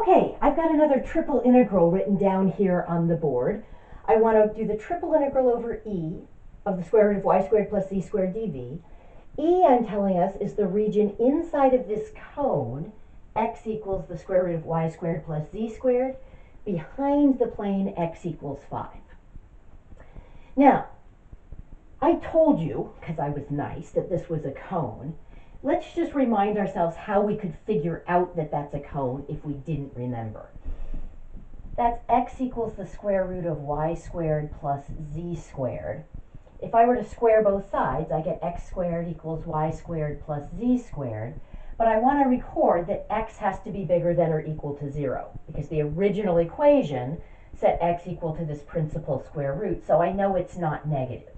Okay, I've got another triple integral written down here on the board. I want to do the triple integral over e of the square root of y squared plus z squared dv. E, I'm telling us, is the region inside of this cone, x equals the square root of y squared plus z squared, behind the plane x equals 5. Now, I told you, because I was nice, that this was a cone. Let's just remind ourselves how we could figure out that that's a cone if we didn't remember. That's x equals the square root of y squared plus z squared. If I were to square both sides, I get x squared equals y squared plus z squared. But I want to record that x has to be bigger than or equal to 0, because the original equation set x equal to this principal square root, so I know it's not negative.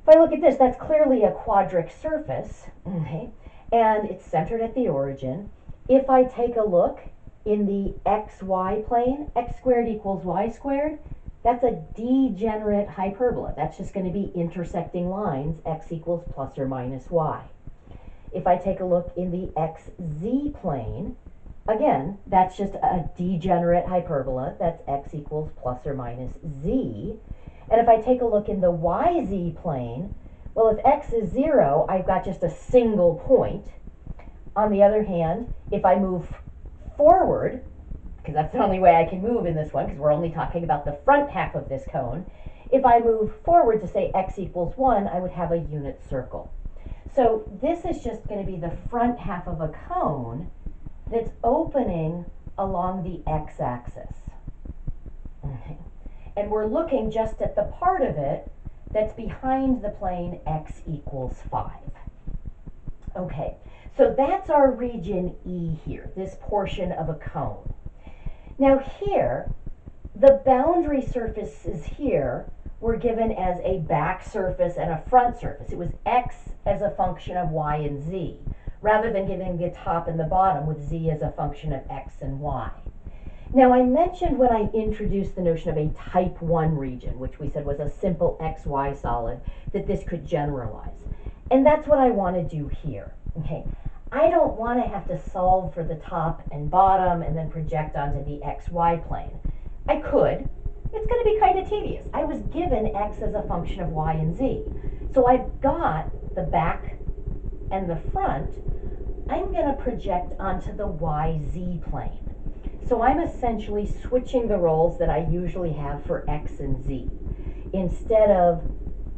If I look at this, that's clearly a quadric surface, okay, and it's centered at the origin. If I take a look in the xy plane, x squared equals y squared, that's a degenerate hyperbola. That's just going to be intersecting lines, x equals plus or minus y. If I take a look in the xz plane, again, that's just a degenerate hyperbola. That's x equals plus or minus z. And if I take a look in the yz plane, well, if x is 0, I've got just a single point. On the other hand, if I move forward, because that's the only way I can move in this one, because we're only talking about the front half of this cone, if I move forward to say x equals 1, I would have a unit circle. So this is just going to be the front half of a cone that's opening along the x-axis. Okay. And we're looking just at the part of it that's behind the plane x equals 5. Okay, so that's our region E here, this portion of a cone. Now here, the boundary surfaces here were given as a back surface and a front surface. It was x as a function of y and z, rather than giving the top and the bottom with z as a function of x and y. Now, I mentioned when I introduced the notion of a type 1 region, which we said was a simple xy solid, that this could generalize. And that's what I want to do here. Okay, I don't want to have to solve for the top and bottom and then project onto the xy plane. I could. It's going to be kind of tedious. I was given x as a function of y and z. So I've got the back and the front. I'm going to project onto the yz plane. So I'm essentially switching the roles that I usually have for x and z. Instead of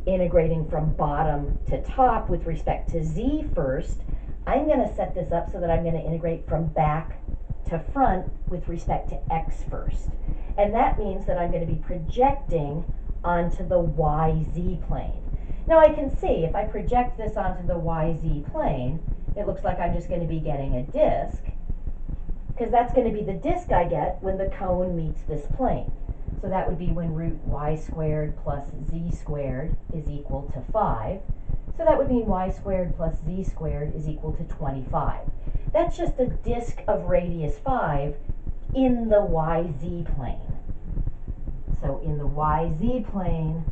integrating from bottom to top with respect to z first, I'm going to set this up so that I'm going to integrate from back to front with respect to x first. And that means that I'm going to be projecting onto the yz plane. Now I can see if I project this onto the yz plane, it looks like I'm just going to be getting a disk, because that's going to be the disk I get when the cone meets this plane. So that would be when root y squared plus z squared is equal to 5. So that would mean y squared plus z squared is equal to 25. That's just a disk of radius 5 in the yz plane. So in the yz plane,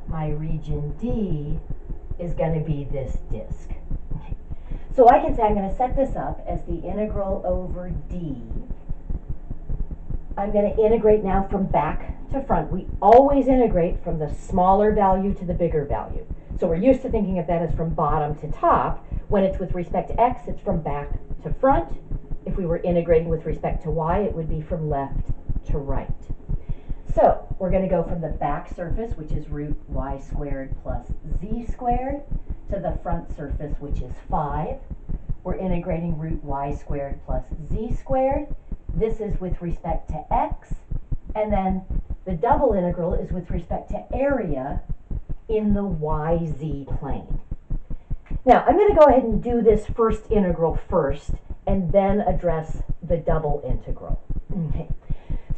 my region D is going to be this disk. So I can say I'm going to set this up as the integral over D. I'm going to integrate now from back to front. We always integrate from the smaller value to the bigger value. So we're used to thinking of that as from bottom to top. When it's with respect to x, it's from back to front. If we were integrating with respect to y, it would be from left to right. So we're going to go from the back surface, which is root y squared plus z squared, to the front surface, which is 5. We're integrating root y squared plus z squared. This is with respect to x. And then the double integral is with respect to area in the yz plane. Now, I'm going to go ahead and do this first integral first, and then address the double integral. Okay.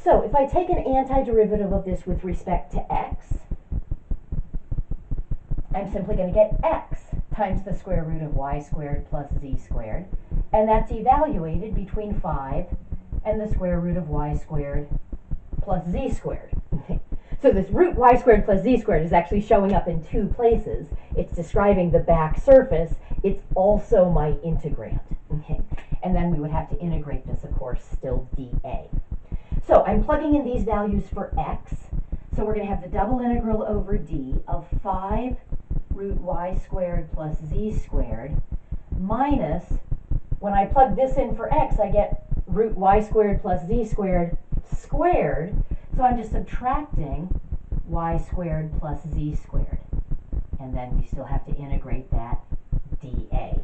So if I take an antiderivative of this with respect to x, I'm simply going to get x times the square root of y squared plus z squared, and that's evaluated between 5 and the square root of y squared plus z squared. So this root y squared plus z squared is actually showing up in two places. It's describing the back surface. It's also my integrand. Okay. And then we would have to integrate this, of course, still dA. So I'm plugging in these values for x. So we're going to have the double integral over d of 5 root y squared plus z squared minus, when I plug this in for x, I get root y squared plus z squared squared. So I'm just subtracting y squared plus z squared. And then we still have to integrate that dA.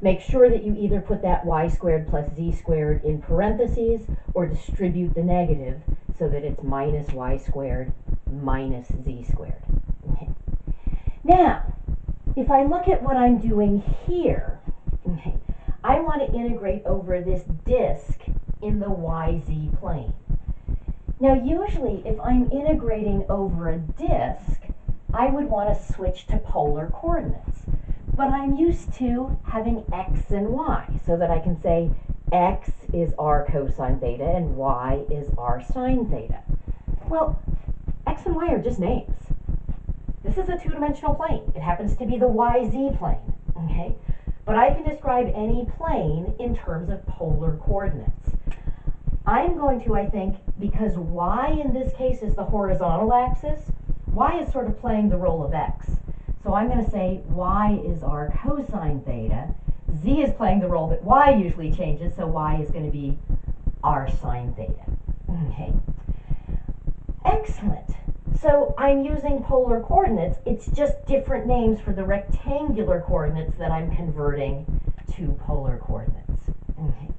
Make sure that you either put that y squared plus z squared in parentheses or distribute the negative so that it's minus y squared minus z squared. Okay. Now, if I look at what I'm doing here, okay, I want to integrate over this disk in the YZ plane. Now, usually if I'm integrating over a disk, I would want to switch to polar coordinates. But I'm used to having x and y, so that I can say x is r cosine theta and y is r sine theta. Well, x and y are just names. This is a two-dimensional plane. It happens to be the YZ plane, okay? But I can describe any plane in terms of polar coordinates. I'm going to, I think, because y in this case is the horizontal axis, y is sort of playing the role of x. So I'm going to say y is r cosine theta. Z is playing the role that y usually changes, so y is going to be r sine theta. Okay. Excellent. So I'm using polar coordinates. It's just different names for the rectangular coordinates that I'm converting to polar coordinates. Okay.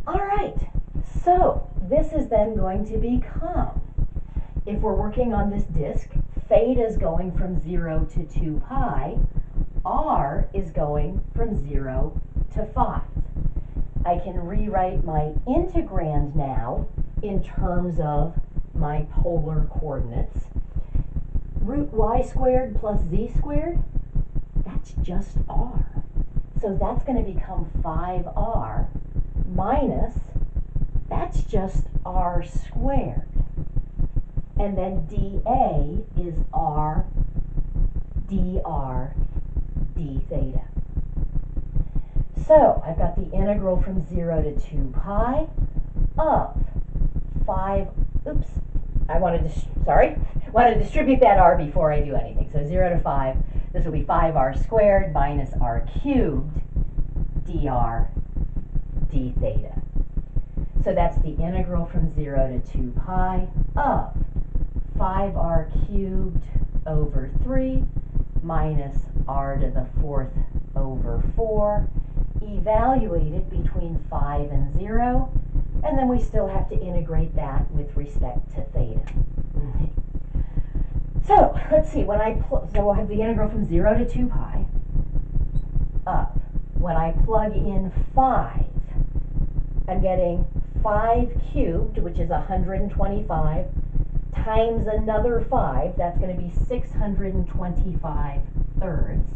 All right. So this is then going to become, if we're working on this disk, theta is going from 0 to 2 pi, r is going from 0 to 5. I can rewrite my integrand now in terms of my polar coordinates. Root y squared plus z squared, that's just r. So that's going to become 5r minus, that's just r squared. And then dA is r dr d theta. So I've got the integral from 0 to 2 pi of 5, oops, I wanted to distribute that r before I do anything. So 0 to 5, this will be 5r squared minus r cubed dr d theta. So that's the integral from 0 to 2 pi of 5r cubed over 3 minus r to the 4th over 4, evaluated between 5 and 0, and then we still have to integrate that with respect to theta. Okay. So let's see, so we'll have the integral from 0 to 2 pi of, when I plug in 5, I'm getting 5 cubed, which is 125, times another 5, that's going to be 625 thirds,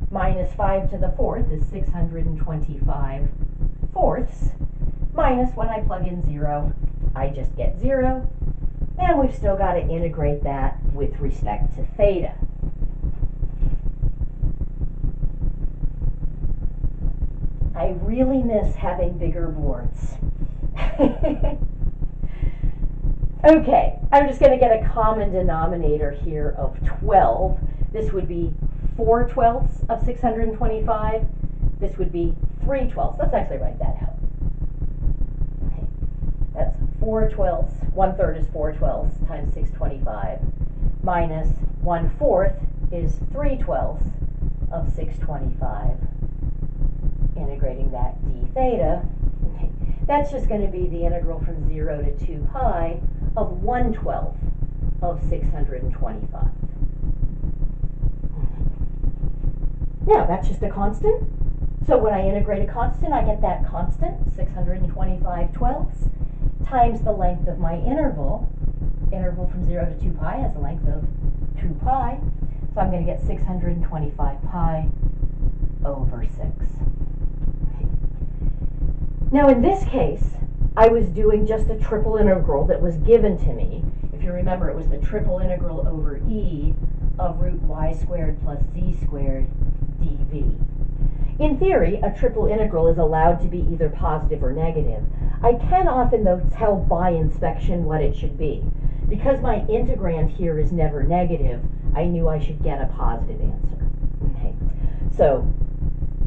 minus 5 to the 4th is 625 fourths, minus when I plug in 0, I just get 0, and we've still got to integrate that with respect to theta. I really miss having bigger boards. Okay, I'm just going to get a common denominator here of 12. This would be 4/12 of 625. This would be 3/12. Let's actually write that out. Okay, that's 4/12. 1/3 is 4/12 times 625 minus 1/4 is 3/12 of 625. Integrating that d theta. Okay, that's just going to be the integral from 0 to 2 pi of 1/12 of 625. Now, that's just a constant. So when I integrate a constant, I get that constant, 625 twelfths, times the length of my interval. Interval from 0 to 2 pi has a length of 2 pi. So I'm going to get 625 pi over 6. Okay. Now, in this case, I was doing just a triple integral that was given to me. If you remember, it was the triple integral over e of root y squared plus z squared dv. In theory, a triple integral is allowed to be either positive or negative. I can often, though, tell by inspection what it should be. Because my integrand here is never negative, I knew I should get a positive answer. Okay. So,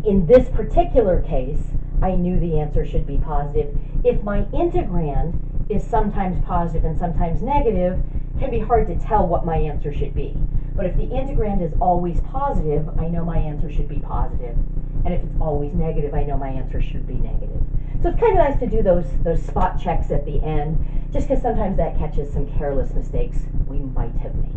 in this particular case, I knew the answer should be positive. If my integrand is sometimes positive and sometimes negative, it can be hard to tell what my answer should be. But if the integrand is always positive, I know my answer should be positive. And if it's always negative, I know my answer should be negative. So it's kind of nice to do those spot checks at the end, just because sometimes that catches some careless mistakes we might have made.